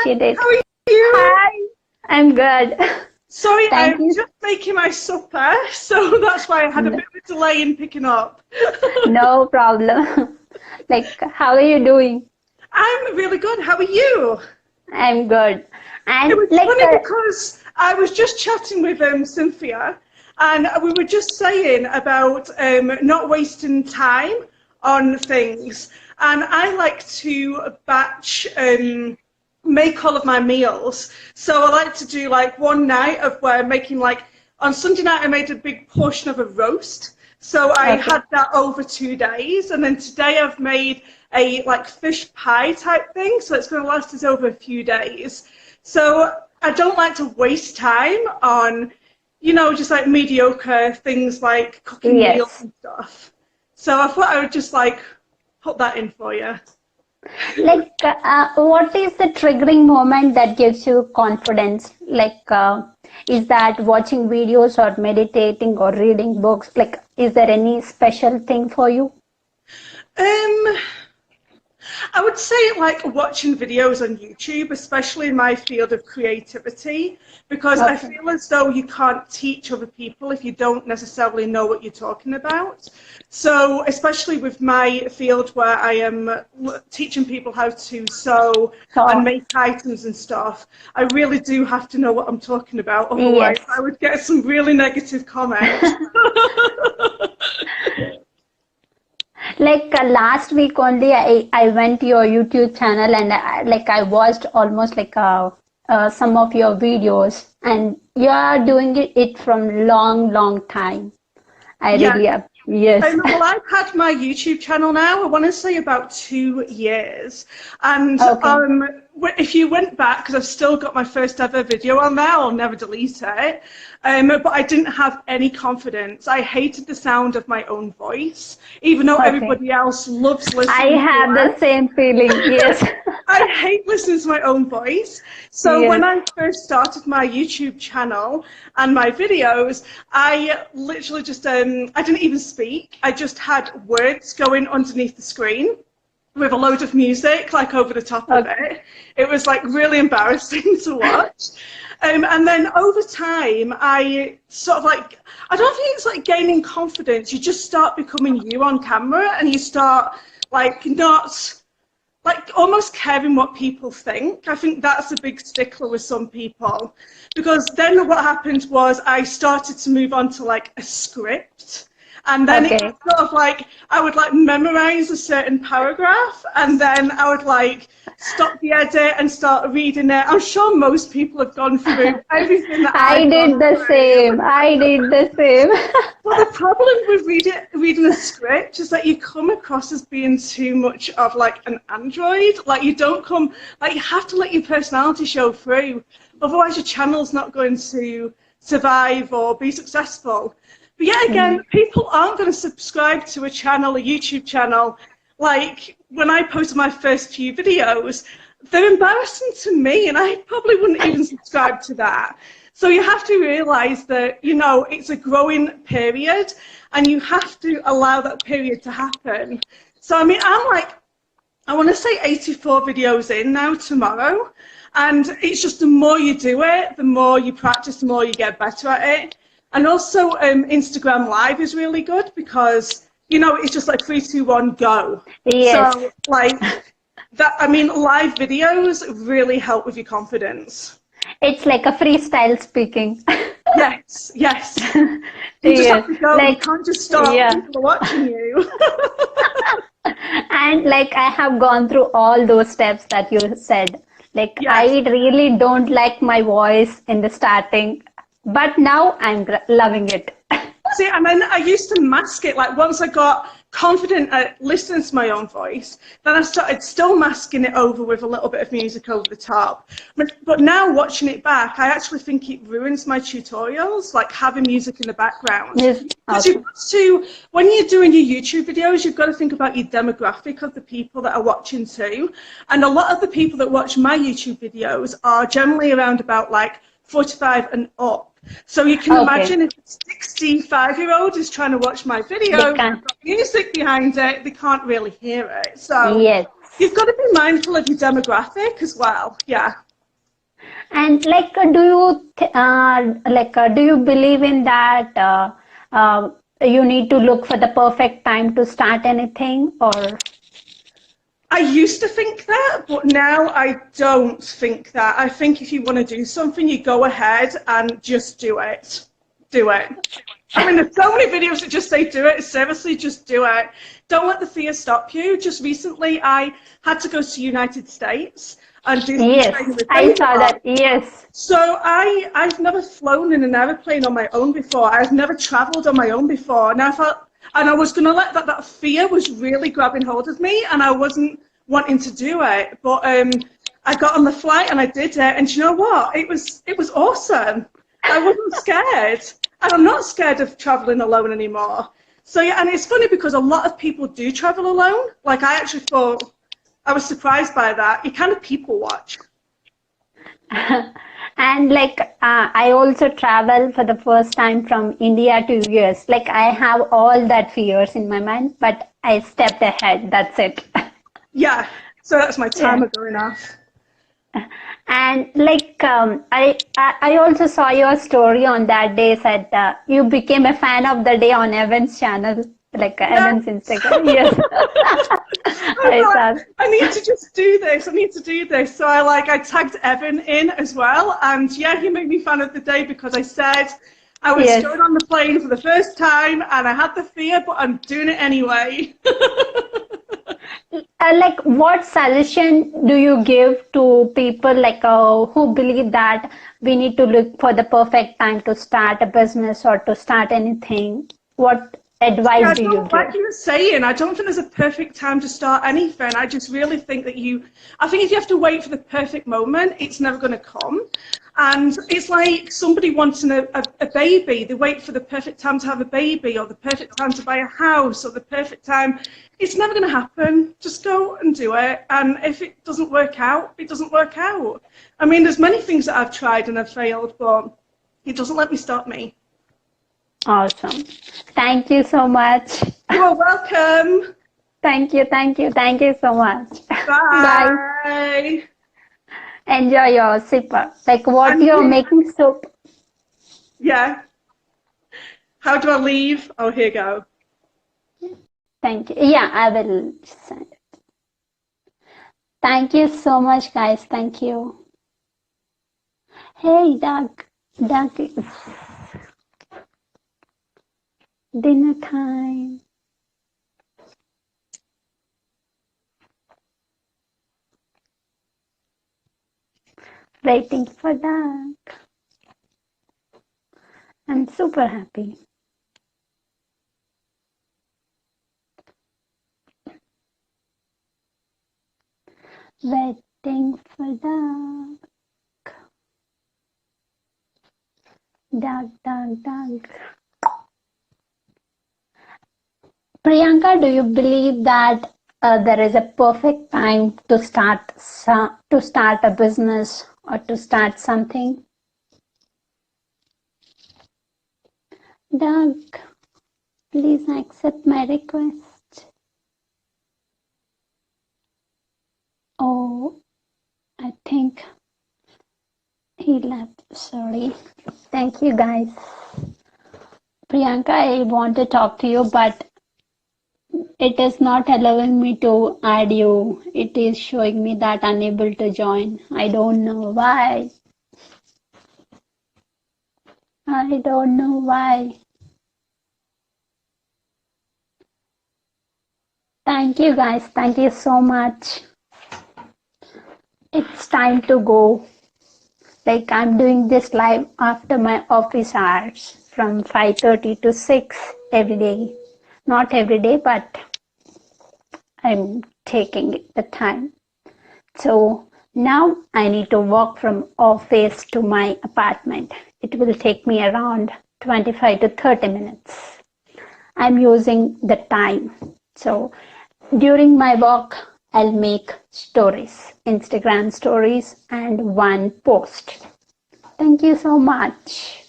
You did. How are you? Hi. I'm good. Sorry, Thank I'm you. just making my supper, so that's why I had a bit of a delay in picking up. No problem. Like, how are you doing? I'm really good. How are you? I'm good. It And was like, funny because I was just chatting with Cynthia, and we were just saying about not wasting time on things. And I like to batch make all of my meals. So I like to do like one night of where I'm making like on Sunday night I made a big portion of a roast. So I okay. had that over 2 days, and then today I've made a like fish pie type thing. So it's going to last us over a few days. So I don't like to waste time on, just like mediocre things like cooking meals Yes. and stuff. So I thought I would just like put that in for you. Like, what is the triggering moment that gives you confidence? Like, is that watching videos or meditating or reading books? Like, is there any special thing for you? Um, I would say like watching videos on YouTube, especially in my field of creativity, because I Okay. feel as though you can't teach other people if you don't necessarily know what you're talking about. So, especially with my field where I am teaching people how to sew and So, make items and stuff, I really do have to know what I'm talking about. Otherwise, I yes. would get some really negative comments. Like last week only, I went to your YouTube channel and I watched almost like some of your videos, and you are doing it from long time. I Yeah. really yes. Well, I've had my YouTube channel now, I want to say about 2 years. And Okay. if you went back, because I've still got my first ever video on there, I'll never delete it. But I didn't have any confidence. I hated the sound of my own voice, even though Okay. everybody else loves I listening to have the it. same feeling. Yes. I hate listening to my own voice. So when Yes. I first started my YouTube channel and my videos, I literally just, I didn't even speak. I just had words going underneath the screen with a load of music like over the top of Okay. it. It was like really embarrassing to watch. And then over time, I sort of like, I don't think it's like gaining confidence. You just start becoming you on camera, and you start like not like almost caring what people think. I think that's a big stickler with some people, because then what happened was I started to move on to like a script, and then it was Okay. sort of like I would like memorize a certain paragraph, and then I would like stop the edit and start reading it. I'm sure most people have gone through everything that I I've did gone the through. same. I did the same. Well, the problem with reading a script is that you come across as being too much of like an android. Like you don't come, like you have to let your personality show through. Otherwise your channel's not going to survive or be successful. But yet again, people aren't going to subscribe to a channel, a YouTube channel. Like when I posted my first few videos, they're embarrassing to me, and I probably wouldn't even subscribe to that. So you have to realize that, it's a growing period, and you have to allow that period to happen. So, I mean, I want to say 84 videos in now tomorrow. And it's just the more you do it, the more you practice, the more you get better at it. And also Instagram Live is really good because, it's just like 3, 2, 1, go. Yes. So like that, I mean, live videos really help with your confidence. It's like a freestyle speaking. Yes, yes. You just have Yes. to go. You Like, can't just stop. yeah. People are watching you. And like I have gone through all those steps that you said. Like I Yes. really don't like my voice in the starting, but now I'm loving it. See, and then I used to mask it. Like once I got confident at listening to my own voice, then I started still masking it over with a little bit of music over the top. But now watching it back, I actually think it ruins my tutorials, like having music in the background. Yes. Because Okay. you've got to, when you're doing your YouTube videos, you've got to think about your demographic of the people that are watching too. And a lot of the people that watch my YouTube videos are generally around about like 45 and up. So you can Okay. imagine if a 65-year-old is trying to watch my They video, can. got music behind it, they can't really hear it. So Yes. you've got to be mindful of your demographic as well. Yeah. And like, do you believe in that? You need to look for the perfect time to start anything, or? I used to think that, but now I don't think that. I think if you want to do something, you go ahead and just do it. Do it. I mean, there's so many videos that just say do it. Seriously, just do it. Don't let the fear stop you. Just recently, I had to go to United States and do some training Yes, with I Baby saw Boss. that. Yes. So I've never flown in an aeroplane on my own before. I've never travelled on my own before. And I felt, and I was going to let that fear was really grabbing hold of me, and I wasn't wanting to do it. But I got on the flight and I did it, and do you know what? It was awesome. I wasn't scared, and I'm not scared of travelling alone anymore. So yeah, and it's funny because a lot of people do travel alone. Like I actually thought, I was surprised by that. You kind of people watch. And like, I also travel for the first time from India to US. Like, I have all that fears in my mind, but I stepped ahead. That's it. Yeah, so that's my Yeah. timer going off. And like, I also saw your story on that day, said you became a fan of the day on Evan's channel, like Yeah. Evan's Instagram. Yes. I I thought saw. I need to just do this. I need to do this. So I tagged Evan in as well, and yeah, he made me fan of the day because I said I was Yes. going on the plane for the first time and I had the fear, but I'm doing it anyway. Like, what suggestion do you give to people like who believe that we need to look for the perfect time to start a business or to start anything? What Yeah, advice I do you don't, like give? you were saying, I don't think there's a perfect time to start anything. I just really think that I think if you have to wait for the perfect moment, it's never going to come. And it's like somebody wanting a baby. They wait for the perfect time to have a baby or the perfect time to buy a house or the perfect time. It's never going to happen. Just go and do it. And if it doesn't work out, it doesn't work out. I mean, there's many things that I've tried and I've failed, but it doesn't let me stop me. Awesome. Thank you so much. You are welcome. Thank you, thank you, thank you so much. Bye. Bye. Enjoy your supper. Like what And you're making soup. yeah. How do I leave? Oh, here you go. Thank you. Yeah, I will send it. Thank you so much, guys. Thank you. Hey, Doug. Doug, it's dinner time. Waiting for Doug. I'm super happy. Waiting for Doug. Doug, Doug, Doug. Priyanka, do you believe that there is a perfect time to start a business or to start something? Doug, please accept my request. Oh, I think he left. Sorry. Thank you, guys. Priyanka, I want to talk to you, but it is not allowing me to add you. It is showing me that unable to join. I don't know why. I don't know why. Thank you, guys. Thank you so much. It's time to go. Like I'm doing this live after my office hours from 5:30 to 6 every day. Not every day, but I'm taking the time. So now I need to walk from office to my apartment. It will take me around 25 to 30 minutes. I'm using the time. So during my walk, I'll make stories, Instagram stories, and one post. Thank you so much.